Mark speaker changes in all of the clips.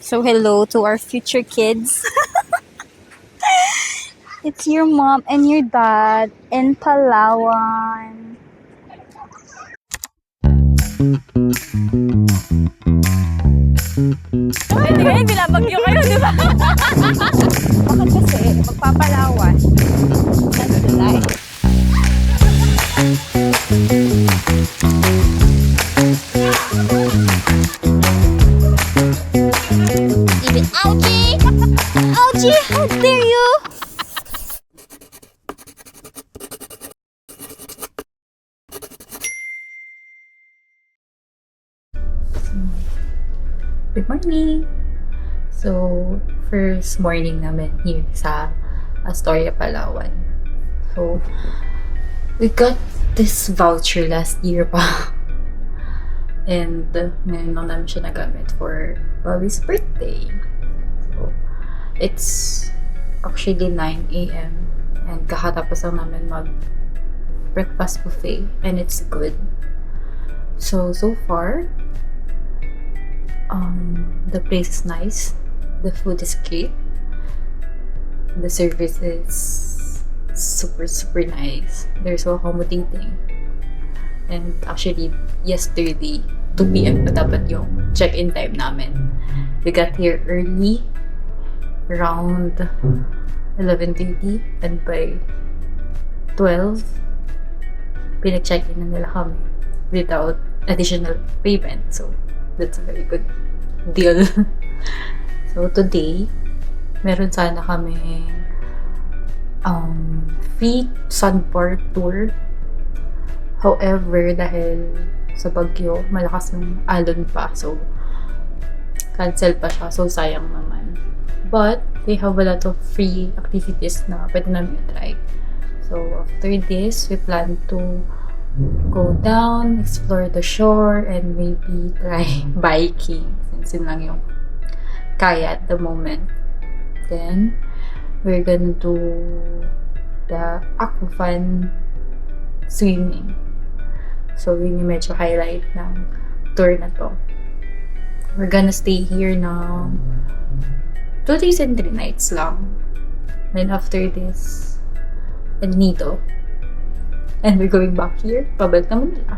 Speaker 1: So hello to our future kids. It's your mom and your dad in Palawan.
Speaker 2: Hindi kayo binabagyo kayo, di ba?
Speaker 1: Bakit kasi magpapalawan ng July? Even ouchie! Ouchie! How dare you!
Speaker 3: Good morning! So, first morning namin here sa Astoria, Palawan. So, we got this voucher last year pa. And ngayon lang namin siya nagamit for Bobby's birthday. So, it's actually 9 a.m. And kakatapos lang namin mag-breakfast buffet. And it's good. So far, the place is nice. The food is great. The service is super nice. They're so accommodating. And actually, yesterday, 2 p.m. pa dapat yung check-in time namin. We got here early, around 11:30, and by 12, pinag-check-in na nila kami without additional payment. So, that's a very good deal. So, today, meron sana kami free sunbar tour. However, dahil sa bagyo, malakas yung alon pa. So, cancel pa siya. So, sayang naman. But, they have a lot of free activities na pwede namin try. So, after this, we plan to go down, explore the shore, and maybe try biking. Since yun lang yung kaya at the moment. Then, we're gonna do the aquafun swimming. So, yun yung medyo highlight ng tour na to. We're gonna stay here na 2 days and 3 nights lang. Then, after this, El Nido. And we're going back here. Pabalik naman nila.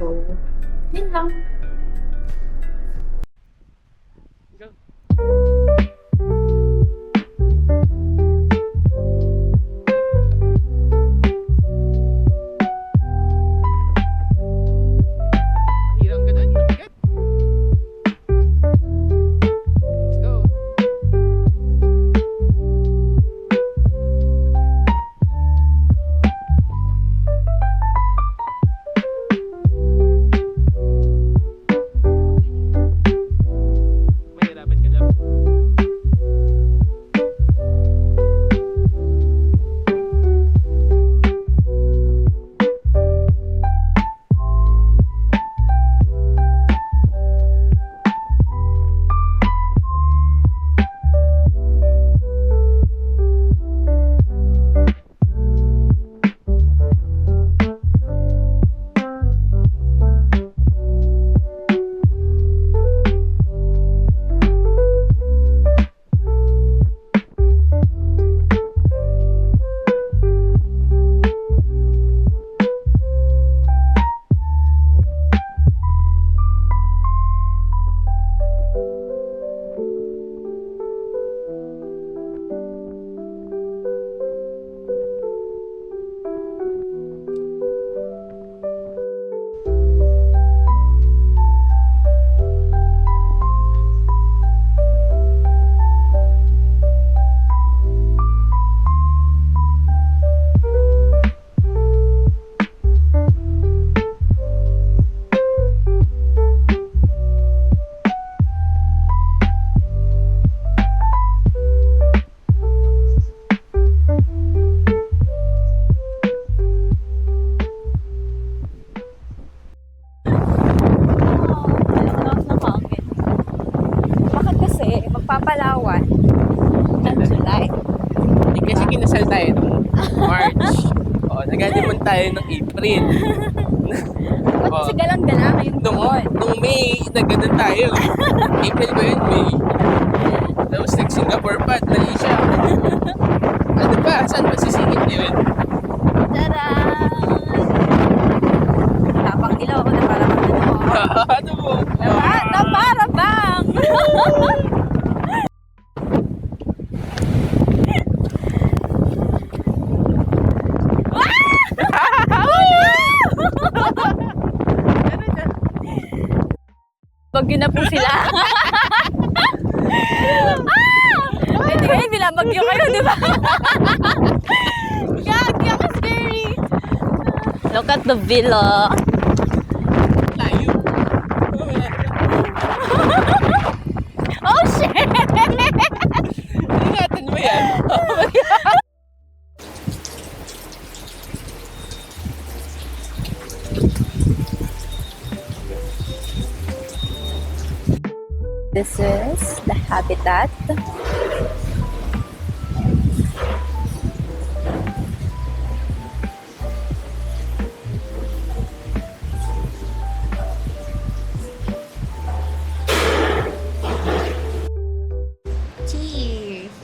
Speaker 3: So, yun lang.
Speaker 1: Palawan ng July.
Speaker 4: Kasi kinasal tayo nung March. Nag-honeymoon tayo ng April.
Speaker 1: Ba't kasi galang-galang yung
Speaker 4: Nung May, nag-ganun tayo. April ba yun? May.
Speaker 2: Bagyo na po sila. Hindi kayo, binabagyo kayo, di ba? Gag, ako scary. Look at the villa.
Speaker 4: Layo.
Speaker 2: Oh, shit!
Speaker 4: Ingatan mo yan.
Speaker 2: This is the habitat. Cheers!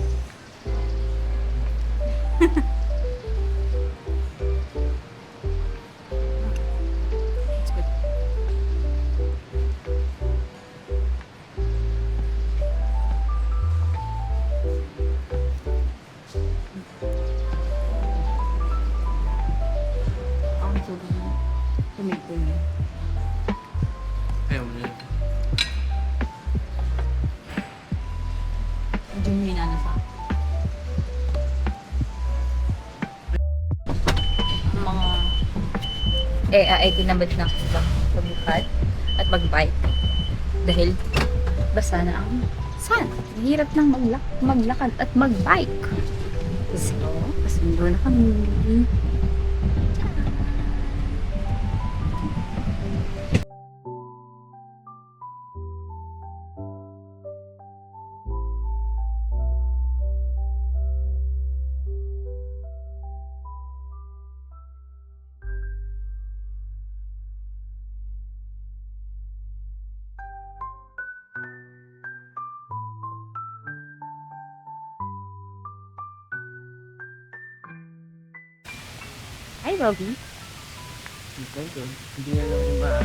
Speaker 2: Ang sobrang tumigil.
Speaker 4: Ayaw mo na.
Speaker 2: Medyo mahina na sa mga ay tinamad na ako ba magbukad at magbike dahil basa na ang sand. Hirap nang maglakad at magbike. So, kasundo na kami. Hi, Bobby.
Speaker 4: Hindi na lang yung ba.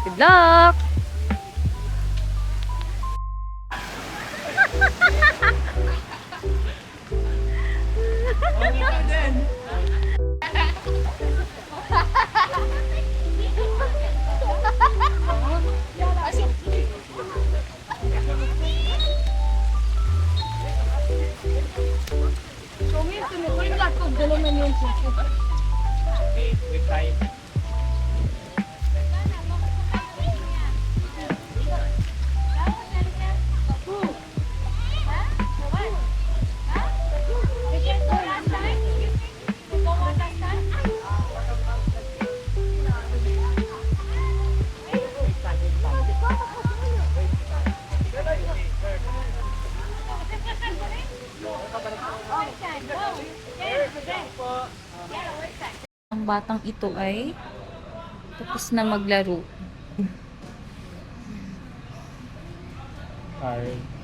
Speaker 2: Good luck! Ang batang ito ay tapos na maglaro.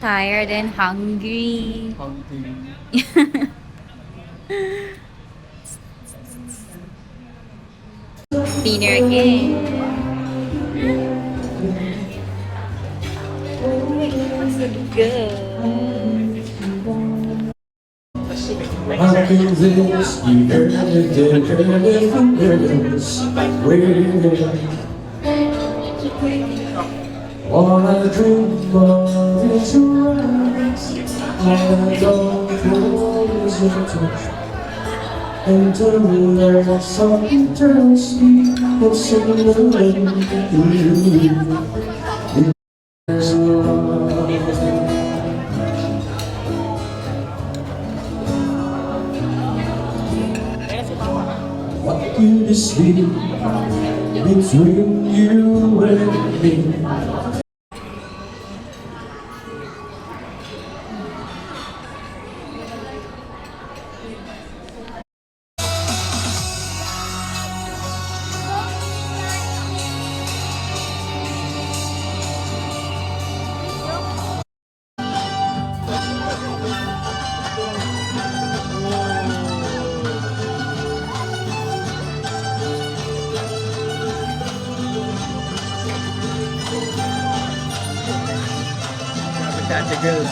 Speaker 2: Tired and hungry. Dinner again.
Speaker 5: How can this be all I dream of is your eyes. All I long for is your touch. And to me there's something tells me it's similar to you. There's love. What could this be between you and me?
Speaker 4: Ate girl.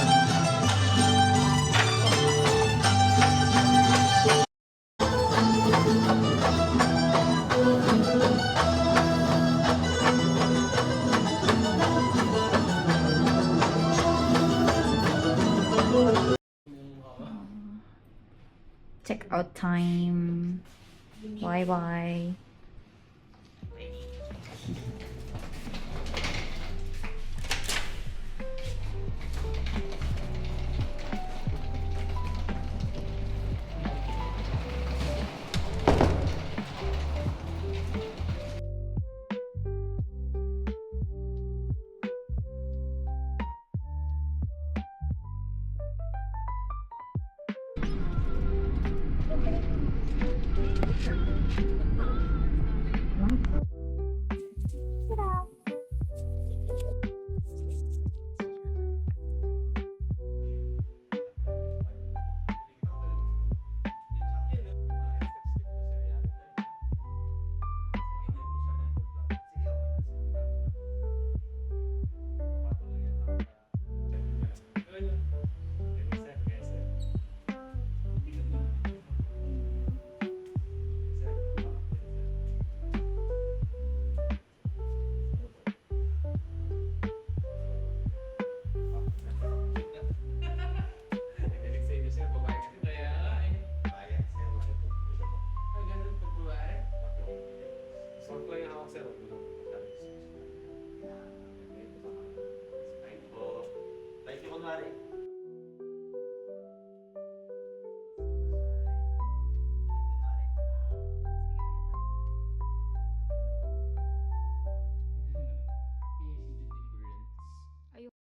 Speaker 2: Check out time. Bye bye.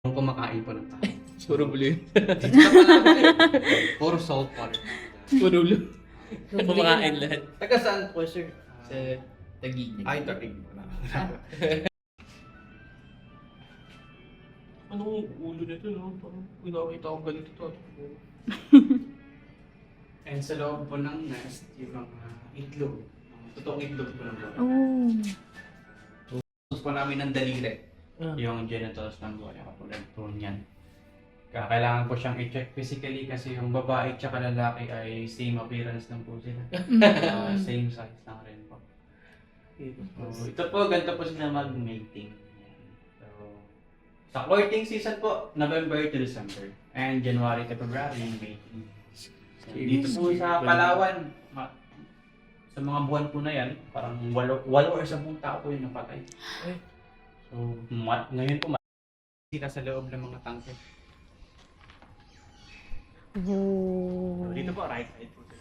Speaker 6: Nung kumakain pa ng tayo.
Speaker 4: Puro blue.
Speaker 6: Puro salt water.
Speaker 4: Puro blue. Kumakain lahat.
Speaker 6: Taga saan po, sir? Sa Taguig. Ay, Taguig.
Speaker 4: Anong ulo nito, no? Parang pinakita ko ganito to.
Speaker 6: And sa loob po ng nest, yung mga itlog. Totoong itlog po ng buwan.
Speaker 2: Oh.
Speaker 6: Tapos po namin ng daliri.
Speaker 4: Ah.
Speaker 6: Yung genitals ng buwan. Kapag po niyan. Kailangan po siyang i-check physically kasi yung babae at lalaki ay same appearance lang po sila. Same size lang rin po. So, ito po, ganito po sila mag-mating. So, sa courting season po, November to December. And January to February, yung mating. So, dito po sa Palawan, sa mga buwan po na yan, parang 8 or 10 tao po yung napatay. So, ngayon po, sila sa loob ng mga tangke.
Speaker 2: Oh.
Speaker 6: Dito po, right side po sila.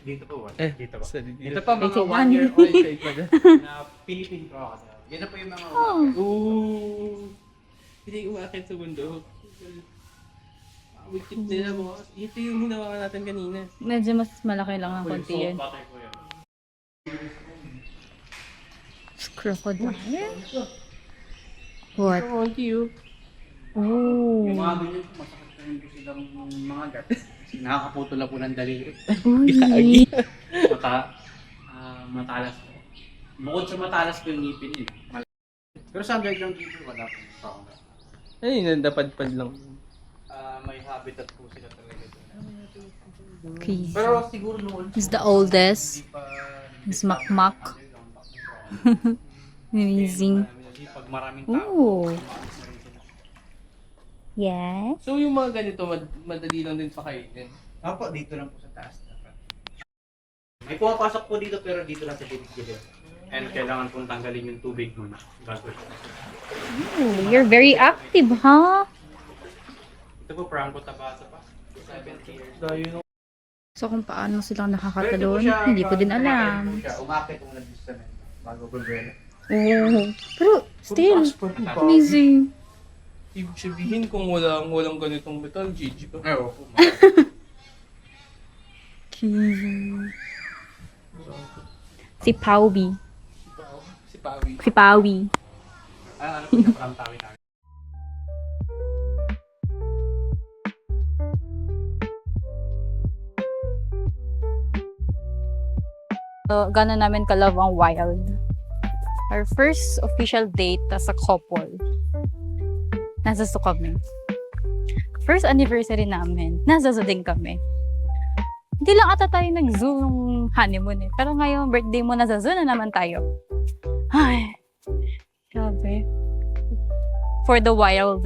Speaker 6: Dito po, dito po.
Speaker 4: Dito
Speaker 6: Dito pa mga
Speaker 2: Dito
Speaker 6: 1 year old kayo pa na Philippine crocodile. Yan na po yung mga
Speaker 4: Ooh! Hindi umakit sa bundok. Wikit nila mo. Ito yung hinawakan natin kanina.
Speaker 2: Medyo mas malaki lang ng konti
Speaker 6: Salt
Speaker 2: yun.
Speaker 6: water po yun.
Speaker 2: Crocodile? What?
Speaker 4: want you.
Speaker 2: Oh.
Speaker 6: Yung mga ganyan, masakit na rin po silang mga gat. Nakakaputo lang po ng daliri.
Speaker 2: Uy.
Speaker 6: Matalas po. Bukod sa matalas po yung ngipin yun. Pero sa underground dito, wala po.
Speaker 4: Ay, nandapad-pad lang.
Speaker 6: May habitat po sila talaga doon.
Speaker 2: Okay.
Speaker 6: Pero siguro noon,
Speaker 2: He's the oldest.
Speaker 6: hindi pa...
Speaker 2: He's makmak. Amazing.
Speaker 6: Pag maraming tao,
Speaker 2: Ooh.
Speaker 6: umalis na rin sila.
Speaker 2: Yes.
Speaker 4: So yung mga ganito, madali lang din pakainin.
Speaker 6: Opo, dito lang po sa taas. May pumapasok po dito pero dito lang sa gilid-gilid. And kailangan pong tanggalin yung tubig muna bago siya.
Speaker 2: Ooh, you're very active, huh?
Speaker 6: Ito po, Franco Tabasa pa. 70 years.
Speaker 4: Dahil
Speaker 2: So kung paano silang
Speaker 6: Pero
Speaker 2: nakakatalon,
Speaker 6: ito po siya,
Speaker 2: hindi ko din
Speaker 6: umakit
Speaker 2: alam.
Speaker 6: po siya. Umakit muna dito sa men. Bago problema.
Speaker 2: Oh. Pero still,
Speaker 6: Mataas.
Speaker 2: amazing.
Speaker 4: ibig sabihin kung walang ganitong metal, GG ka.
Speaker 6: Ay, opo.
Speaker 2: Si Paubi.
Speaker 4: Si Pawi.
Speaker 2: Si Pawi.
Speaker 6: Ano po yung pramtawin namin?
Speaker 2: So, gano'n namin ka-love ang wild. Our first official date as a couple. Nasa Zoo kami. First anniversary namin, nasa Zoo din kami. Hindi lang ata tayo nag-zoo nung honeymoon eh. Pero ngayon, birthday mo, nasa Zoo na naman tayo. Ay, grabe. For the wild.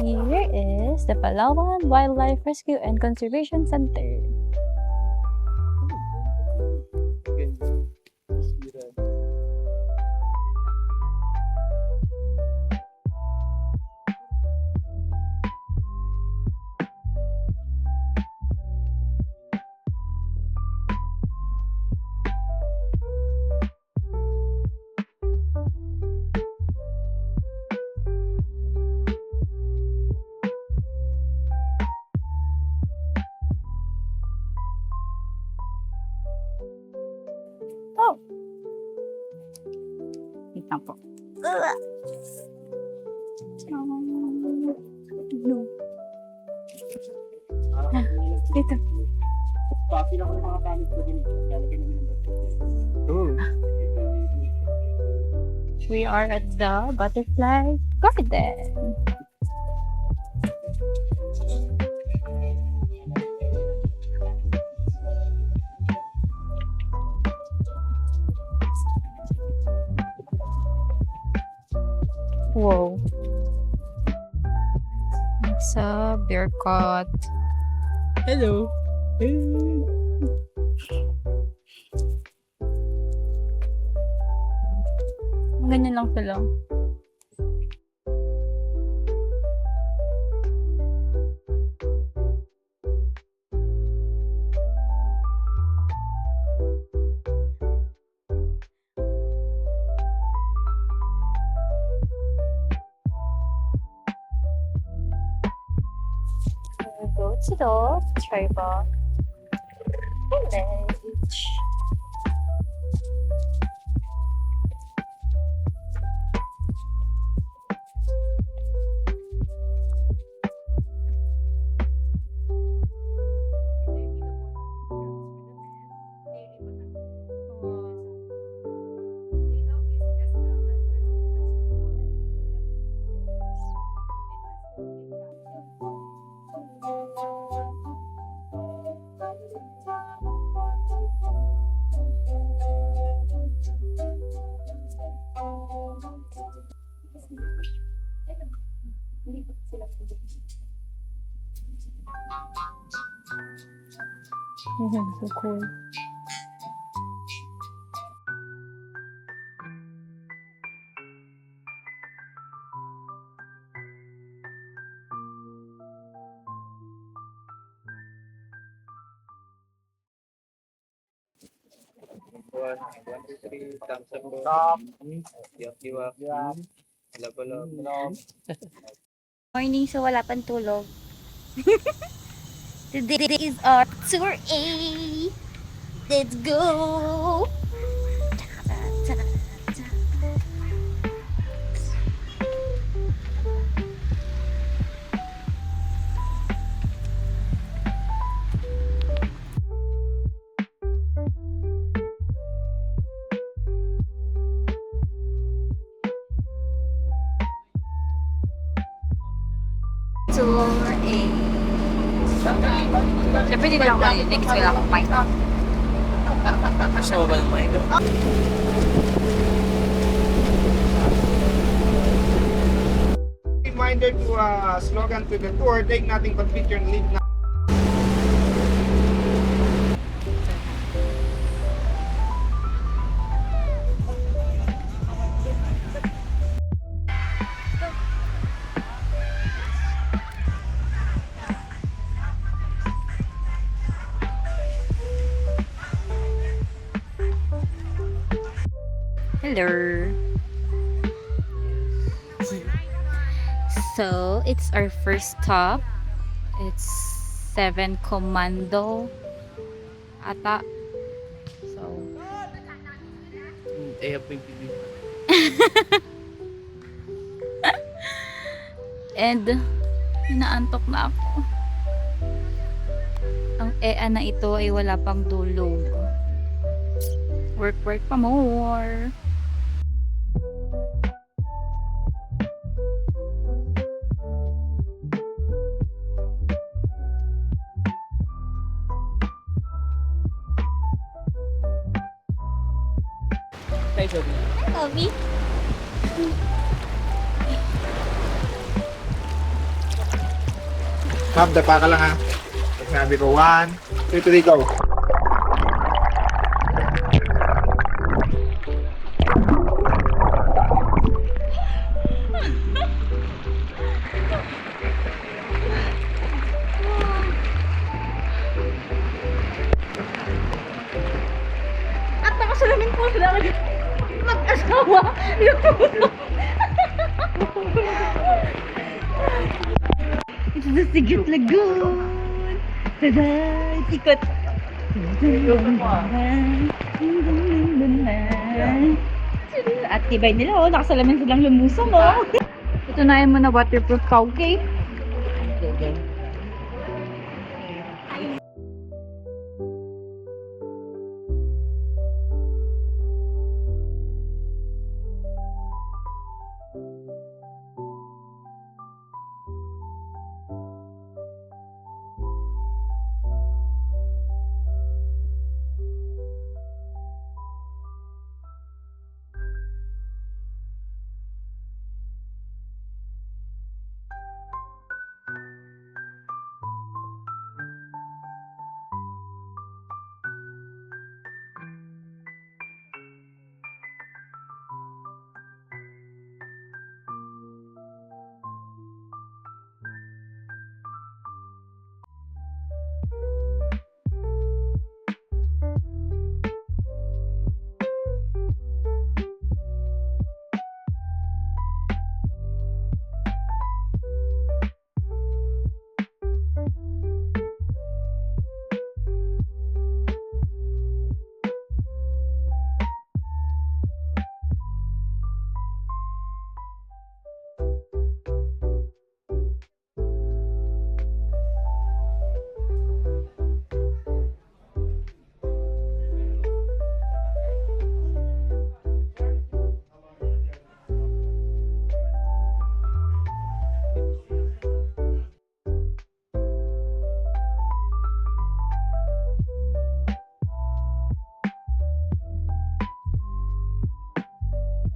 Speaker 2: Here is the Palawan Wildlife Rescue and Conservation Center. Oh! Wait lang po. No. Dito.
Speaker 6: Papi na ko ng mga gamit ko din. Lalagyan namin ng
Speaker 2: We are at the Butterfly Garden. Wow. It's a bear cut.
Speaker 4: Hello.
Speaker 2: Ganyan lang sila. We go to the tribal village. So cool.
Speaker 1: Morning, so wala pang tulog. Today is our tour A. Let's go.
Speaker 2: Tour A. Siyempre, hindi na ako marinig kasi wala akong mic.
Speaker 4: Gusto mo ba ng mic?
Speaker 7: Reminder to slogan to the tour, take nating pag-picture and leave na.
Speaker 2: Hello. So, it's our first stop. It's 7 Commando ata. So,
Speaker 4: Eh, po yung pipi.
Speaker 2: and inaantok na ako. Ang EA na ito ay wala pang dulog. Work pa more.
Speaker 4: Hi, Sophie.
Speaker 1: Bobby.
Speaker 7: Ma'am, dapa ka lang ha. Pag sinabi ko, 1, 2, 3, go.
Speaker 1: At nakasalamin po sila mag-asawa. It's the Sigit Lagoon. Tada! Ikot. At tibay nila, oh. Nakasalamin silang lumusong, oh. Ito na yung muna waterproof ka, okay?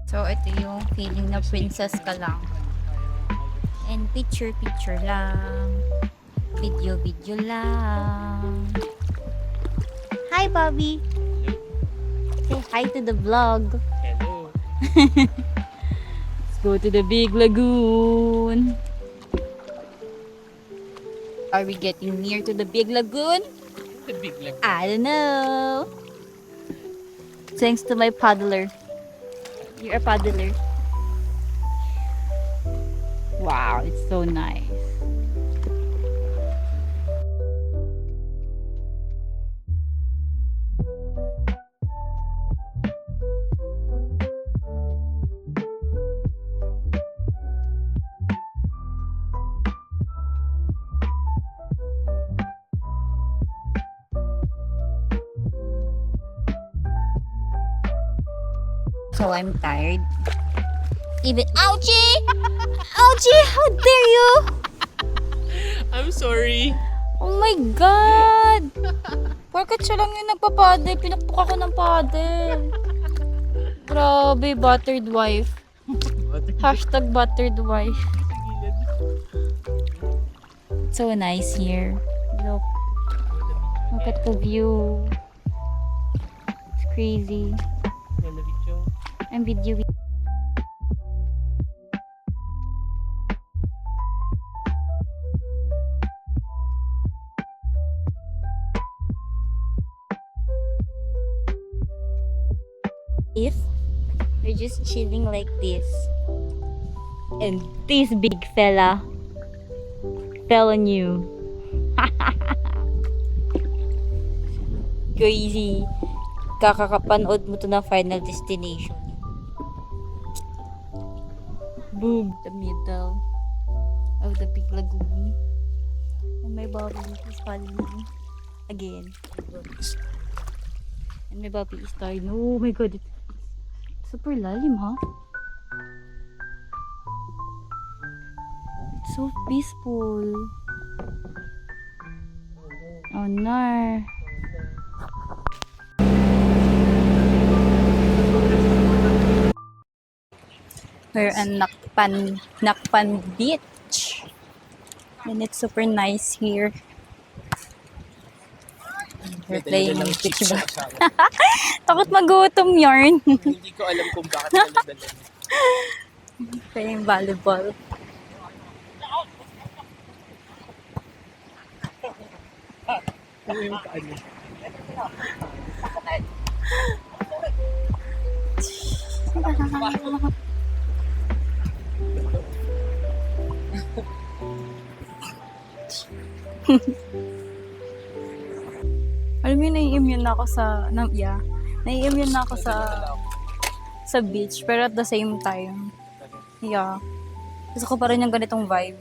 Speaker 2: So, ito yung feeling na princess ka lang. And picture lang. Video lang.
Speaker 1: Hi, Bobby. Say hi to the vlog.
Speaker 4: Hello.
Speaker 2: Let's go to the big lagoon. Are we getting near to the big lagoon?
Speaker 4: The big leg.
Speaker 2: I don't know. Thanks to my paddler. You're a paddler. Wow, it's so nice.
Speaker 1: So I'm tired. Even ouchie! Ouchie! How dare you!
Speaker 4: I'm sorry.
Speaker 1: Oh my God! Porket siya lang yung nagpapadel, pinakpuk ako ng padel. Grabe, battered wife. Hashtag battered wife. It's so nice here. Look. Look at the view. It's crazy. I'm videoing. If you're just chilling like this, and this big fella fell on you. Crazy. Kakakapanood mo to ng Final Destination. Boom. The middle of the big lagoon. And my Bobby is falling again. And my Bobby is dying. Oh my God. It's super lalim, huh? It's so peaceful. Oh no. We're on Nakpan Beach. And it's super nice here. We're playing beach ba? Takot magutom yarn.
Speaker 4: Hindi ko alam kung bakit naladalan.
Speaker 1: Playing volleyball.
Speaker 4: Ano yung paano?
Speaker 1: Alam mo, nai-immune na ako nai-immune na ako sa beach, pero at the same time, gusto ko pa rin yung ganitong vibe.